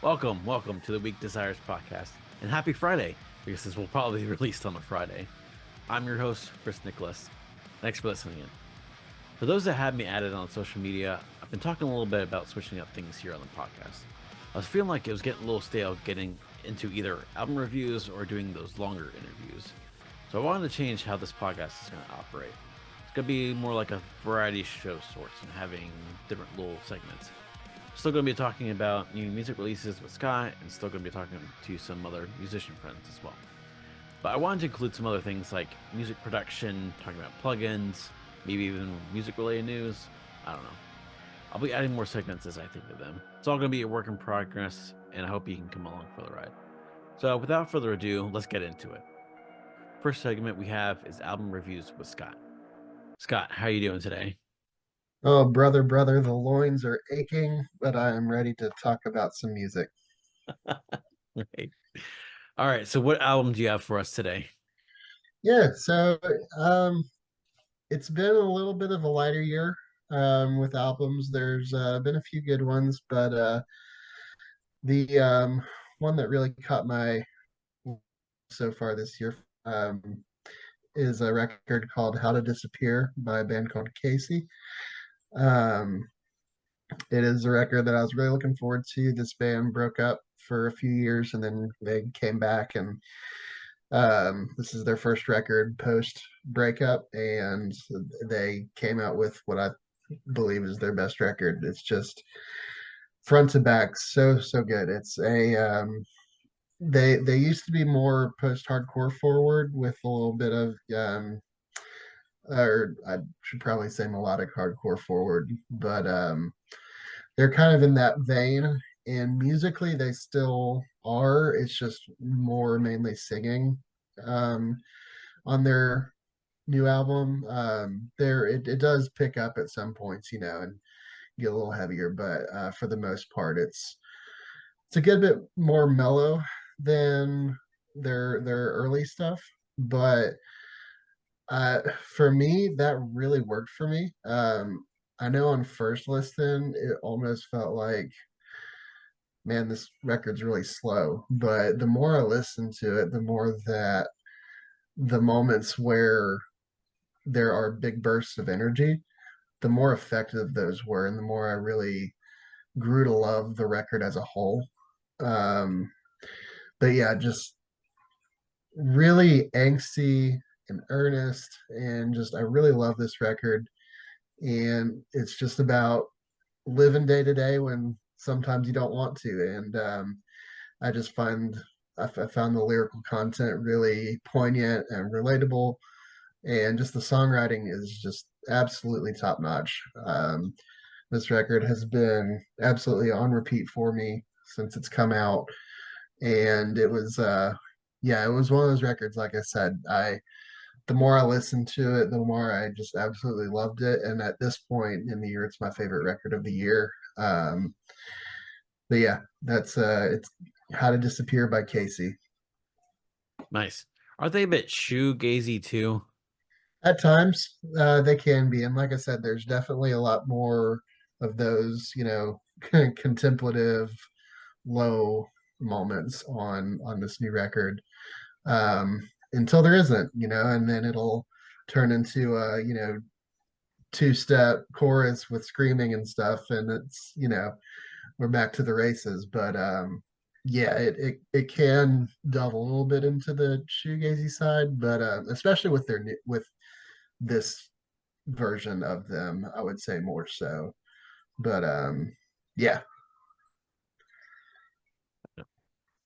Welcome to the Week Desires podcast, and happy Friday, because this will probably be released on a Friday. I'm your host, Chris Nicholas. Thanks for listening in. For those that have me added on social media, I've been talking a little bit about switching up things here on the podcast. I was feeling like it was getting a little stale getting into either album reviews or doing those longer interviews. So I wanted to change how this podcast is going to operate. It's going to be more like a variety show sorts and having different little segments. Still going to be talking about new music releases with Scott, and still going to be talking to some other musician friends as well. But I wanted to include some other things like music production, talking about plugins, maybe even music related news. I don't know. I'll be adding more segments as I think of them. It's all going to be a work in progress, and I hope you can come along for the ride. So without further ado, let's get into it. First segment we have is album reviews with Scott. Scott, how are you doing today? Oh, brother, the loins are aching, but I am ready to talk about some music. Right. All right. So what album do you have for us today? Yeah, so um, it's been a little bit of a lighter year with albums. There's been a few good ones, but the one that really caught my so far this year is a record called "How to Disappear" by a band called Casey. Um, it is a record that I was really looking forward to. This band broke up for a few years and then they came back and this is their first record post breakup, and they came out with what I believe is their best record. It's just front to back, so good. It's a they used to be more post hardcore forward with a little bit of or I should probably say melodic hardcore forward, but they're kind of in that vein. And musically, they still are. It's just more mainly singing. Um, on their new album. It does pick up at some points, and get a little heavier, but for the most part, it's a good bit more mellow than their early stuff. But for me, that really worked for me. I know on first listen, it almost felt like, man, this record's really slow. But the more I listen to it, the more that the moments where there are big bursts of energy, the more effective those were, and the more I really grew to love the record as a whole. Um, but yeah, just really angsty and earnest, and just I really love this record. And it's just about living day to day when sometimes you don't want to. And I just find I found the lyrical content really poignant and relatable, and just the songwriting is just absolutely top notch. This record has been absolutely on repeat for me since it's come out, and yeah, it was one of those records. Like I said, I the more I listened to it, the more I just absolutely loved it. And at this point in the year, it's my favorite record of the year. But yeah, that's it's "How to Disappear" by Casey. Nice. Are they a bit shoegazy too? At times, they can be, and like I said, there's definitely a lot more of those, contemplative, low moments on this new record. Until there isn't, and then it'll turn into a, two-step chorus with screaming and stuff, and it's, we're back to the races. But yeah, it can delve a little bit into the shoegazy side, but especially with with this version of them, I would say more so. But yeah.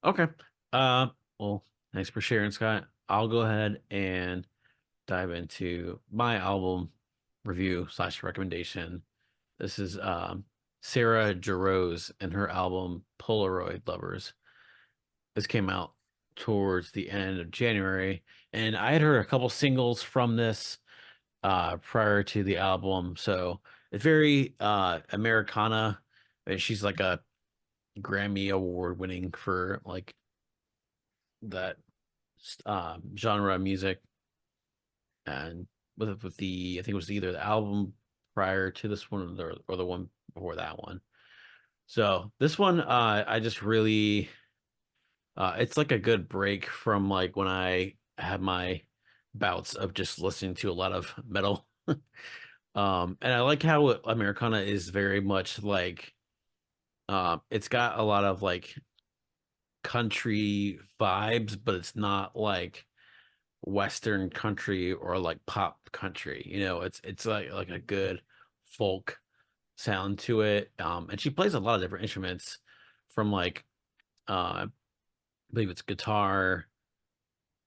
Okay. Uh, well, thanks for sharing, Scott. I'll go ahead and dive into my album review slash recommendation. This is Sarah Jarosz and her album Polaroid Lovers. This came out towards the end of January, and I had heard a couple singles from this prior to the album, so it's very Americana. And she's like a Grammy award winning for like that genre of music, and with the I think it was either the album prior to this one or the one before that one. So this one, I just really, it's like a good break from like when I have my bouts of just listening to a lot of metal. And I like how Americana is very much like, it's got a lot of like country vibes, but it's not like Western country or like pop country. It's like a good folk sound to it. And she plays a lot of different instruments from like I believe it's guitar,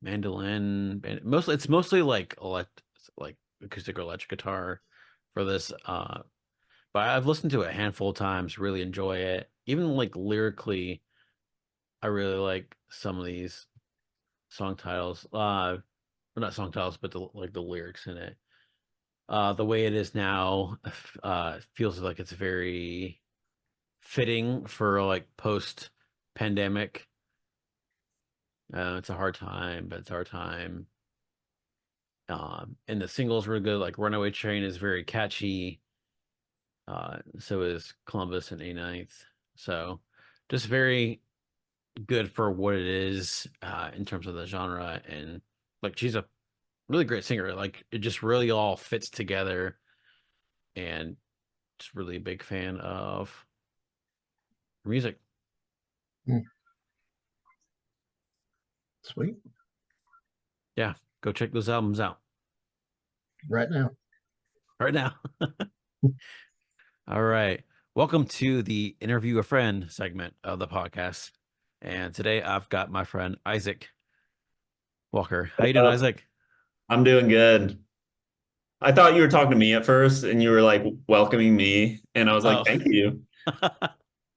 mandolin, mostly it's mostly like like acoustic or electric guitar for this. But I've listened to it a handful of times, really enjoy it. Even like lyrically, I really like some of these song titles. Well, not song titles, but the lyrics in it. The way it is now, feels like it's very fitting for like post pandemic. It's a hard time, but it's a hard time. And the singles were good. Like Runaway Train is very catchy. So is Columbus and A Ninth. So just very good for what it is, in terms of the genre. And like she's a really great singer. Like it just really all fits together. And just really a big fan of her music. Hmm, sweet. Yeah, go check those albums out Right now. right now. All right. Welcome to the Interview a Friend segment of the podcast. And today I've got my friend Isaac Walker. How you doing, Isaac? I'm doing good. I thought you were talking to me at first and you were like welcoming me, and I was like, Oh. thank you.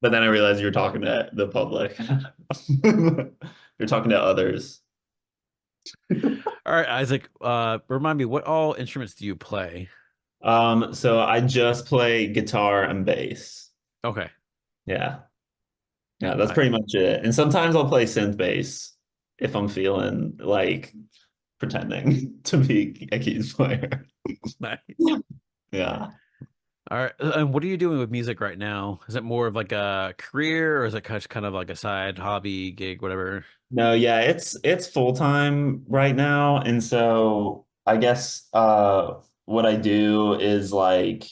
But then I realized you were talking to the public. You're talking to others. All right, Isaac. Remind me, what all instruments do you play? So I just play guitar and bass. Okay. Yeah. Yeah, that's Nice. pretty much it. And sometimes I'll play synth bass if I'm feeling like pretending to be a keys player. Nice. Yeah. All right. And what are you doing with music right now? Is it more of like a career or is it kind of like a side hobby, gig, whatever? No, yeah, it's full time right now. And so I guess what I do is like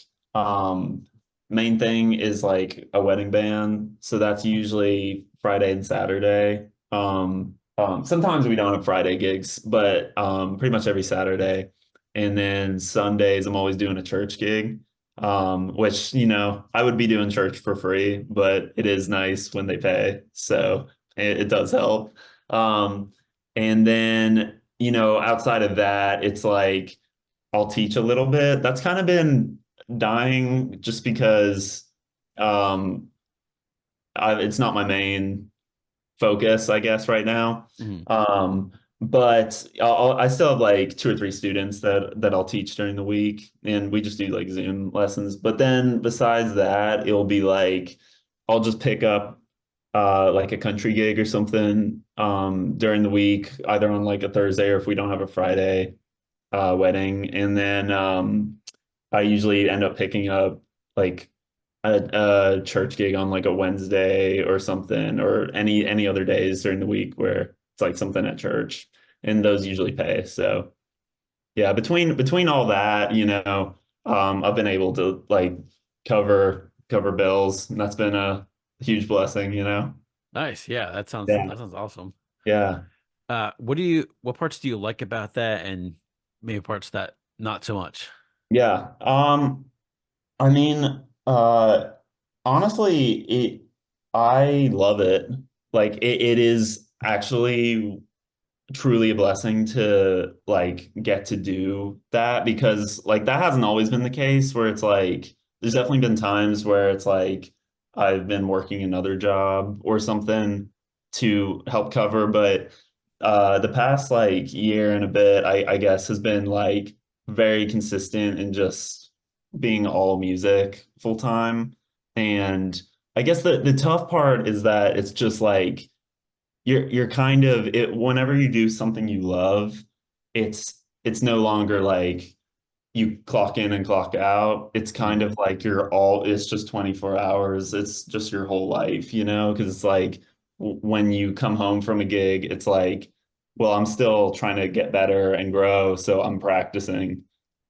main thing is like a wedding band. So that's usually Friday and Saturday. Sometimes we don't have Friday gigs, but pretty much every Saturday. And then Sundays I'm always doing a church gig. Which, I would be doing church for free, but it is nice when they pay. So it does help. Um, and then, outside of that, it's like I'll teach a little bit. That's kind of been dying just because um, it's not my main focus, I guess, right now. Mhm. But I still have like two or three students that I'll teach during the week, and we just do like Zoom lessons. But then besides that, it'll be like I'll just pick up like a country gig or something during the week, either on like a Thursday or if we don't have a Friday wedding. And then I usually end up picking up like a church gig on like a Wednesday or something, or any other days during the week where it's like something at church, and those usually pay. So yeah, between all that, I've been able to like cover bills, and that's been a huge blessing. Nice. Yeah, that sounds Yeah, that sounds awesome. yeah, What parts do you like about that and maybe parts that not so much? yeah. I mean, honestly, I love it. Like it is actually truly a blessing to like get to do that, because like that hasn't always been the case, where it's like there's definitely been times where it's like I've been working another job or something to help cover, but the past like year and a bit, I guess has been like very consistent in just being all music full time. And I guess the tough part is that it's just like you're kind of it whenever you do something you love, it's no longer like you clock in and clock out. It's kind of like it's just 24 hours. It's just your whole life, you know, because it's like when you come home from a gig, it's like, well, I'm still trying to get better and grow, so I'm practicing.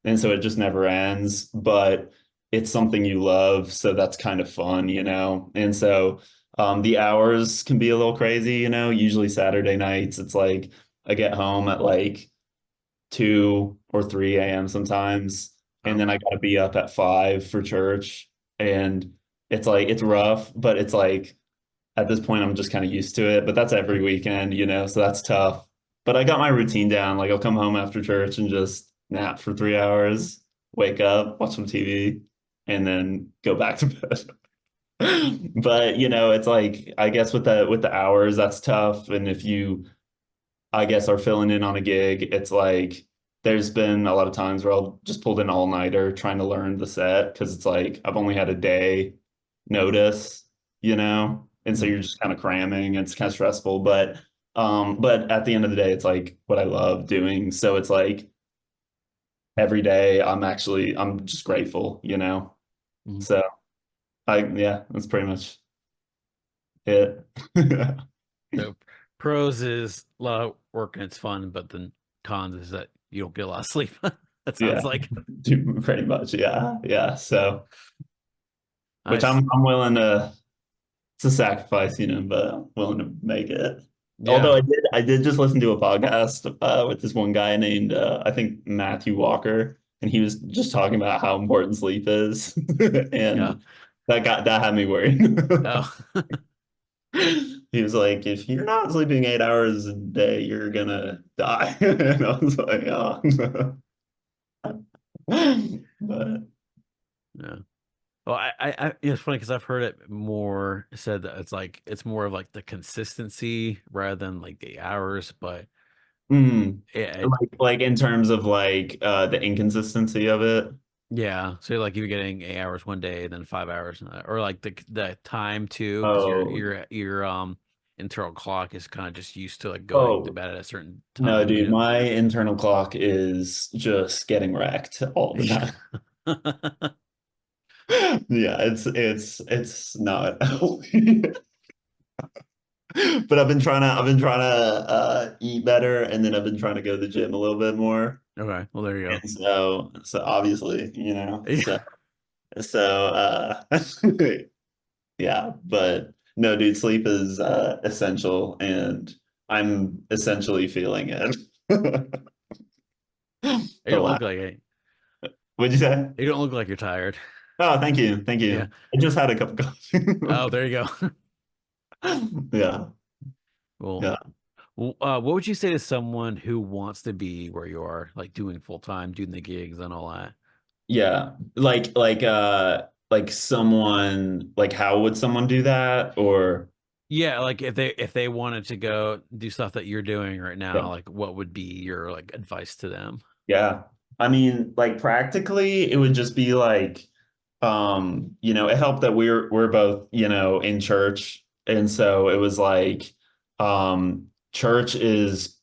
And so it just never ends, but it's something you love, so that's kind of fun, you know. And so the hours can be a little crazy, you know. Usually Saturday nights, it's like I get home at like 2 or 3 a.m. sometimes. And Oh, then I gotta be up at 5 for church. And it's like it's rough, but it's like at this point I'm just kind of used to it. But that's every weekend, you know, so that's tough. But I got my routine down. Like I'll come home after church and just nap for 3 hours, wake up, watch some TV, and then go back to bed. But you know, it's like I guess with the hours, that's tough. And if you I guess are filling in on a gig, it's like there's been a lot of times where I'll just pulled an all-nighter trying to learn the set because it's like I've only had a day notice, you know, and so mm, you're just kind of cramming. It's kind of stressful, but at the end of the day, it's like what I love doing. So it's like every day I'm just grateful, you know. mm. So yeah, that's pretty much it. So pros is a lot of work and it's fun, but then cons is that you don't get a lot of sleep. That Yeah, sounds like pretty much. Yeah, yeah. So which nice. I'm willing to it's a sacrifice, you know, but I'm willing to make it. Yeah. Although I did just listen to a podcast with this one guy named I think Matthew Walker, and he was just talking about how important sleep is, Yeah. and that had me worried. Oh, He was like, if you're not sleeping 8 hours a day, you're gonna die. And I was like, oh. But yeah. Well, it's funny because I've heard it more said that it's like it's more of like the consistency rather than like the hours, but mm, it like in terms of like the inconsistency of it. yeah. So like you're getting 8 hours one day, then 5 hours, or like the time too, because Oh, your internal clock is kind of just used to like going to oh, bed at a certain no, time, dude, my internal clock is just getting wrecked all the Yeah. time. Yeah, it's not healthy. But I've been trying to eat better, and then I've been trying to go to the gym a little bit more. Okay, well there you go. And so obviously, you know, Yeah. so yeah, but no, dude, sleep is essential, and I'm essentially feeling it. You The don't last, look like it. what'd you say? You don't look like you're tired. Oh, thank you. Thank Yeah. you. I just had a cup of coffee. Oh, there you go. Yeah. Well, Yeah. what would you say to someone who wants to be where you are, like doing full time, doing the gigs and all that? Yeah. Like someone like how would someone do that? Or Yeah, like if they wanted to go do stuff that you're doing right yeah. now, like what would be your like advice to them? Yeah. I mean, like practically it would just be like you know, it helped that we're both, you know, in church. And so it was like church is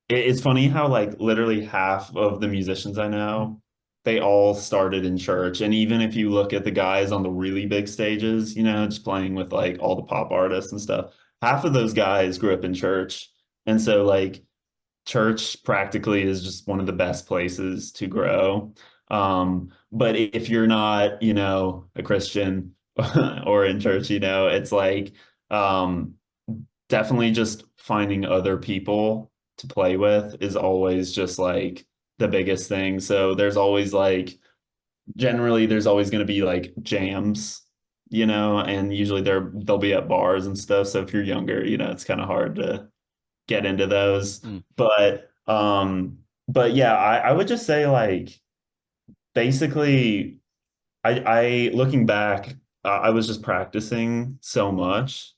it's funny how like literally half of the musicians I know, they all started in church. And even if you look at the guys on the really big stages, you know, just playing with like all the pop artists and stuff, half of those guys grew up in church. And so like church practically is just one of the best places to grow. But if you're not, you know, a Christian or in church, you know, it's like um definitely just finding other people to play with is always just like the biggest thing. So there's always like generally there's always going to be like jams, you know, and usually they'll be at bars and stuff. So if you're younger, you know, it's kind of hard to get into those. Mm, But yeah, I would just say like basically I looking back, I was just practicing so much.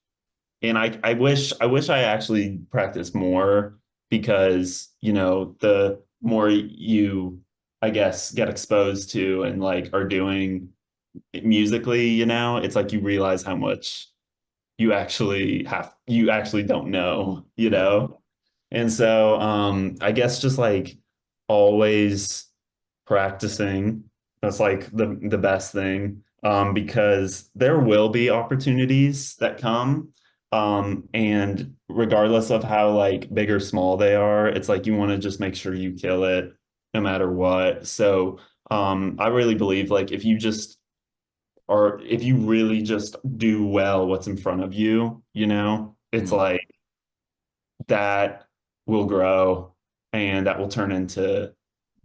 And I wish I actually practiced more because, you know, the more you, I guess, get exposed to and like are doing musically, you know, it's like you realize how much you actually don't know, you mm, know? And so I guess just like always practicing. That's like the best thing. Because there will be opportunities that come. And regardless of how like big or small they are, it's like you want to just make sure you kill it no matter what. So I really believe like if you just or if you really just do well what's in front of you, it's Mhm. like that will grow and that will turn into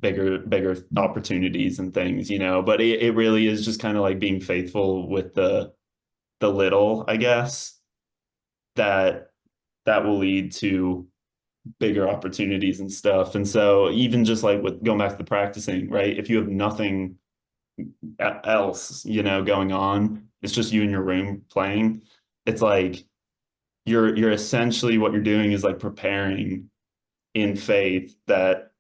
bigger opportunities and things, but it really is just kind of like being faithful with the little, I guess, that that will lead to bigger opportunities and stuff. And so even just like with going back to the practicing, right? If you have nothing else, going on, it's just you in your room playing. It's like you're essentially what you're doing is like preparing in faith that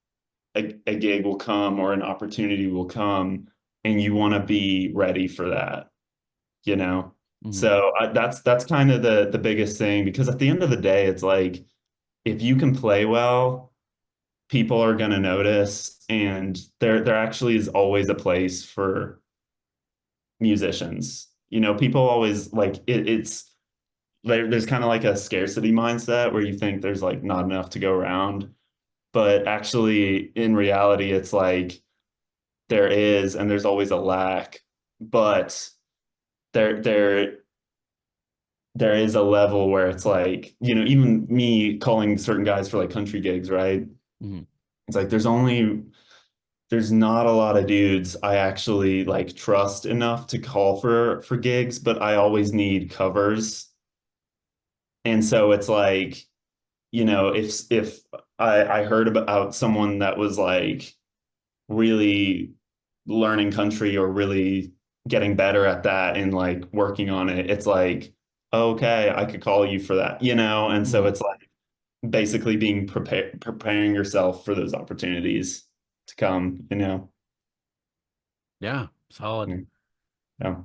a gig will come or an opportunity will come, and you want to be ready for that, you know? Mhm. So that's kind of the biggest thing, because at the end of the day, it's like if you can play well, people are going to notice, and there actually is always a place for musicians. People always like it's there's kind of like a scarcity mindset where you think there's like not enough to go around, but actually in reality it's like there is, and there's always a lack, but there there there is a level where it's like, even me calling certain guys for like country gigs, right? Mhm. It's like there's not a lot of dudes I actually like trust enough to call for gigs, but I always need covers. And so it's like, if I heard about someone that was like really learning country or really getting better at that and like working on it, it's like, okay, I could call you for that, And so Mhm. it's like basically being preparing yourself for those opportunities to come. Yeah, solid. Mm, yeah,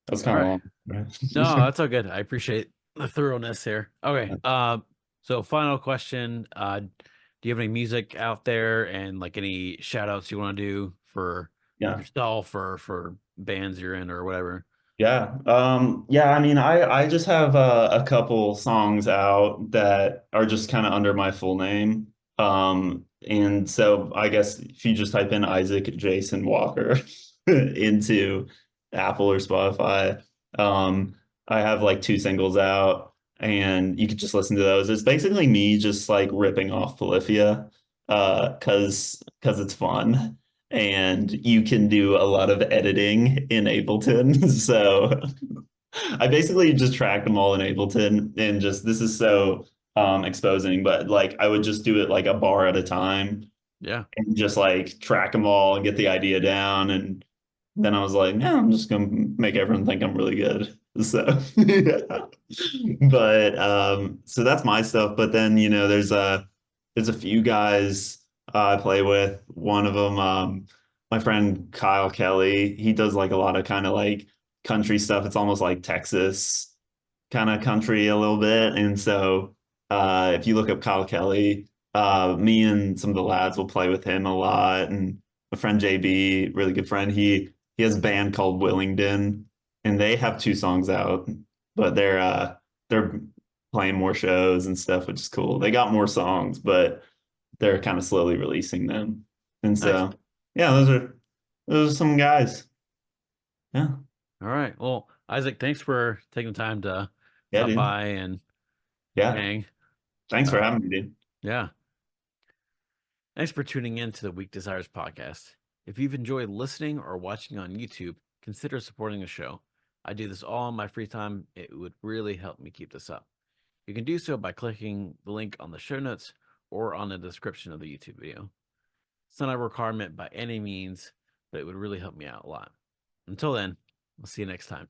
that was All kind of right. long, right? No, that's all good. I appreciate the thoroughness here. Okay. So final question. Do you have any music out there and like any shout outs you want to do for Yeah. yourself or for bands you're in or whatever? Yeah. Yeah, I mean, I just have a couple songs out that are just kind of under my full name. And so I guess if you just type in Isaac Jason Walker into Apple or Spotify, I have like two singles out, and you could just listen to those. It's basically me just like ripping off Polyphia, cause it's fun and you can do a lot of editing in Ableton. So I basically just tracked them all in Ableton, and just this is so exposing, but like I would just do it like a bar at a time Yeah. and just like track them all and get the idea down. And then I was like, no, I'm just gonna make everyone think I'm really good. So yeah. But so that's my stuff. But then, there's a few guys I play with. One of them, my friend Kyle Kelly, he does like a lot of kind of like country stuff. It's almost like Texas kind of country a little bit. And so if you look up Kyle Kelly, me and some of the lads will play with him a lot. And my friend JB, really good friend, he has a band called Willingdon, and they have two songs out, but they're playing more shows and stuff, which is cool. They got more songs, but they're kind of slowly releasing them. And Nice. so yeah, those are some guys. Yeah. All right. Well, Isaac, thanks for taking the time to Yeah, stop dude. by and Yeah. hang. Thanks for Uh, having me, dude. yeah. Thanks for tuning in to the Weak Desires podcast. If you've enjoyed listening or watching on YouTube, consider supporting the show. I do this all in my free time. It would really help me keep this up. You can do so by clicking the link on the show notes or on the description of the YouTube video. It's not a requirement by any means, but it would really help me out a lot. Until then, I'll see you next time.